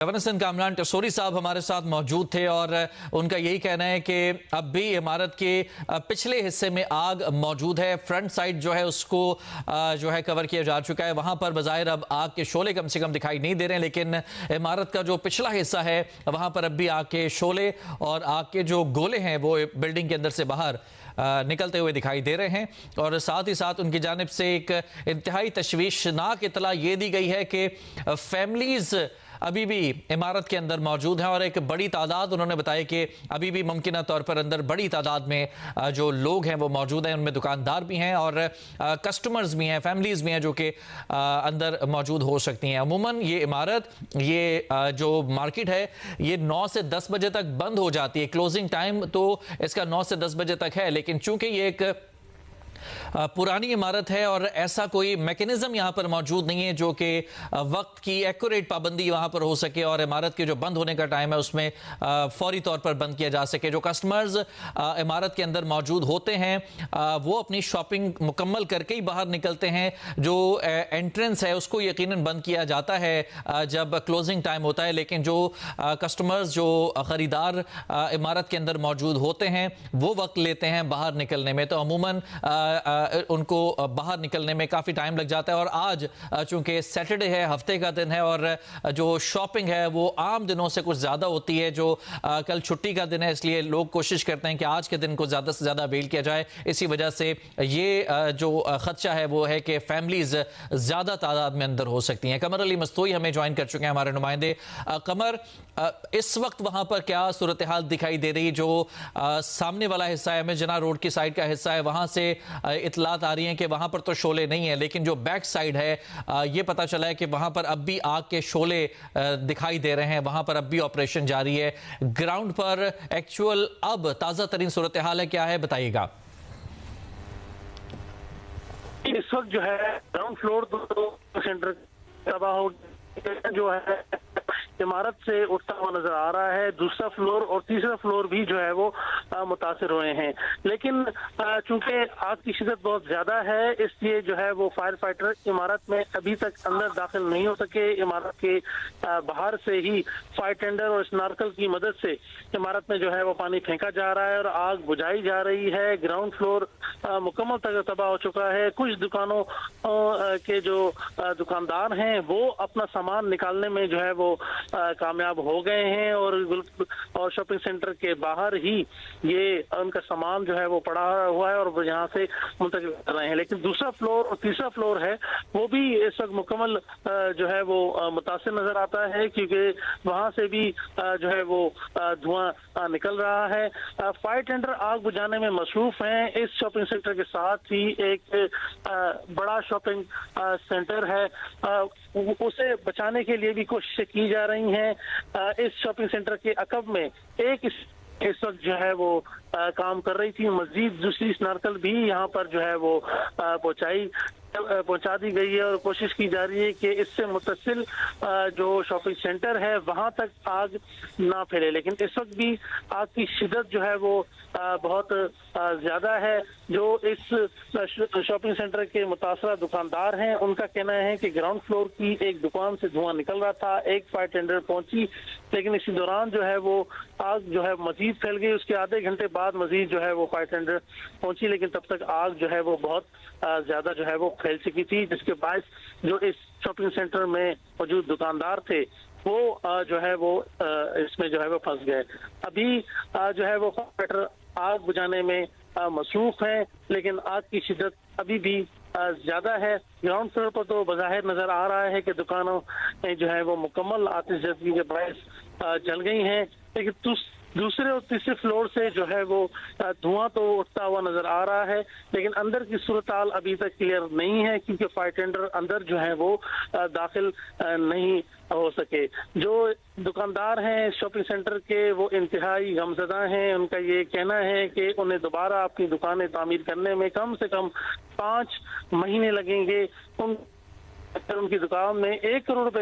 Governor Sindh Kamran Tessori साहब हमारे साथ मौजूद थे और उनका यही कहना है कि अब भी इमारत के पिछले हिस्से में आग मौजूद है। फ्रंट साइड जो है उसको जो है कवर किया जा चुका है। वहां पर बज़ाहिर अब आग के शोले कम से कम दिखाई नहीं दे रहे हैं, लेकिन इमारत का जो पिछला हिस्सा है वहां पर अब भी आग के शोले और आग के जो गोले हैं वो बिल्डिंग के अंदर से बाहर निकलते हुए दिखाई दे रहे हैं। और साथ ही साथ उनकी जानिब से एक इंतहाई तशवीशनाक इतला ये दी गई है कि फैमिलीज अभी भी इमारत के अंदर मौजूद हैं और एक बड़ी तादाद, उन्होंने बताया कि अभी भी मुमकिन तौर पर अंदर बड़ी तादाद में जो लोग हैं वो मौजूद हैं। उनमें दुकानदार भी हैं और कस्टमर्स भी हैं, फैमिलीज भी हैं जो कि अंदर मौजूद हो सकती हैं। अमूमन ये इमारत, ये जो मार्केट है, ये 9 से 10 बजे तक बंद हो जाती है। क्लोजिंग टाइम तो इसका 9 से 10 बजे तक है, लेकिन चूंकि ये एक पुरानी इमारत है और ऐसा कोई मैकेनिज्म यहाँ पर मौजूद नहीं है जो कि वक्त की एक्यूरेट पाबंदी वहाँ पर हो सके और इमारत के जो बंद होने का टाइम है उसमें फौरी तौर पर बंद किया जा सके। जो कस्टमर्स इमारत के अंदर मौजूद होते हैं वो अपनी शॉपिंग मुकम्मल करके ही बाहर निकलते हैं। जो एंट्रेंस है उसको यकीनन बंद किया जाता है जब क्लोजिंग टाइम होता है, लेकिन जो कस्टमर्स, जो ख़रीदार इमारत के अंदर मौजूद होते हैं वो वक्त लेते हैं बाहर निकलने में। तो अमूमन उनको बाहर निकलने में काफ़ी टाइम लग जाता है। और आज चूंकि सैटरडे है, हफ्ते का दिन है और जो शॉपिंग है वो आम दिनों से कुछ ज़्यादा होती है। जो कल छुट्टी का दिन है, इसलिए लोग कोशिश करते हैं कि आज के दिन को ज़्यादा से ज़्यादा अवेल किया जाए। इसी वजह से ये जो खदशा है वो है कि फैमिलीज ज़्यादा तादाद में अंदर हो सकती हैं। कमर अली मस्तूई हमें ज्वाइन कर चुके हैं, हमारे नुमाइंदे। कमर, इस वक्त वहाँ पर क्या सूरत हाल दिखाई दे रही? जो सामने वाला हिस्सा है, जना रोड की साइड का हिस्सा है, वहाँ से इतलात आ रही हैं कि वहां पर तो शोले नहीं है, लेकिन जो बैक साइड है ये पता चला है कि वहां पर अब भी आग के शोले दिखाई दे रहे हैं, वहां पर अब भी ऑपरेशन जारी है। ग्राउंड पर एक्चुअल अब ताजा तरीन सूरत हाल है, क्या है, बताइएगा। इस वक्त जो है ग्राउंड फ्लोर तो सेंटर तबाह हो जो है इमारत से उठता हुआ नजर आ रहा है। दूसरा फ्लोर और तीसरा फ्लोर भी जो है वो मुतासिर हुए हैं, लेकिन चूंकि आग की शिद्दत बहुत ज्यादा है इसलिए जो है वो फायर फाइटर इमारत में अभी तक अंदर दाखिल नहीं हो सके। इमारत के बाहर से ही फायर टेंडर और स्नार्कल की मदद से इमारत में जो है वो पानी फेंका जा रहा है और आग बुझाई जा रही है। ग्राउंड फ्लोर मुकम्मल तबाह हो चुका है। कुछ दुकानों के जो दुकानदार हैं वो अपना सामान निकालने में जो है वो कामयाब हो गए हैं और शॉपिंग सेंटर के बाहर ही ये उनका सामान जो है वो पड़ा हुआ है और यहाँ से मुंतकिल कर रहे हैं। लेकिन दूसरा फ्लोर और तीसरा फ्लोर है वो भी इस वक्त मुकम्मल जो है वो मुतासिर नजर आता है, क्योंकि वहां से भी जो है वो धुआं निकल रहा है। फायर टेंडर आग बुझाने में मसरूफ हैं। इस शॉपिंग सेंटर के साथ ही एक बड़ा शॉपिंग सेंटर है, उसे बचाने के लिए भी कोशिशें की जा रही हैं। इस शॉपिंग सेंटर के अकब में एक इस वक्त जो है वो काम कर रही थी। मजीद दूसरी स्नार्कल भी यहाँ पर जो है वो पहुंचा दी गई है और कोशिश की जा रही है कि इससे मुतसिल जो शॉपिंग सेंटर है वहां तक आग ना फैले। लेकिन इस वक्त भी आग की शिद्दत जो है वो बहुत ज्यादा है। जो इस शॉपिंग सेंटर के मुतासरा दुकानदार हैं उनका कहना है कि ग्राउंड फ्लोर की एक दुकान से धुआं निकल रहा था, एक फायर टेंडर पहुंची, लेकिन इसी दौरान जो है वो आग जो है मजीद फैल गई। उसके आधे घंटे बाद मजीद जो है वो फायर टेंडर पहुंची, लेकिन तब तक आग जो है वो बहुत ज्यादा जो है वो फैल चुकी थी, जिसके बायस जो इस शॉपिंग सेंटर में मौजूद दुकानदार थे वो जो है वो इसमें जो है वो फंस गए। अभी जो है वो फायर आग बुझाने में मसरूफ है, लेकिन आग की शिद्दत अभी भी ज्यादा है। ग्राउंड फ्लोर पर तो बज़ाहिर नजर आ रहा है कि दुकानों जो है वो मुकम्मल आतिशज़दगी के बायस जल गई हैं, लेकिन दूसरे और तीसरे फ्लोर से जो है वो धुआं तो उठता हुआ नजर आ रहा है, लेकिन अंदर की सूरत हाल अभी तक क्लियर नहीं है, क्योंकि फायर टेंडर अंदर जो है वो दाखिल नहीं हो सके। जो दुकानदार हैं शॉपिंग सेंटर के वो इंतहाई गमज़दा हैं। उनका ये कहना है कि उन्हें दोबारा अपनी दुकानें तामीर करने में कम से कम 5 महीने लगेंगे। उनकी दुकान में 1 करोड़ रुपए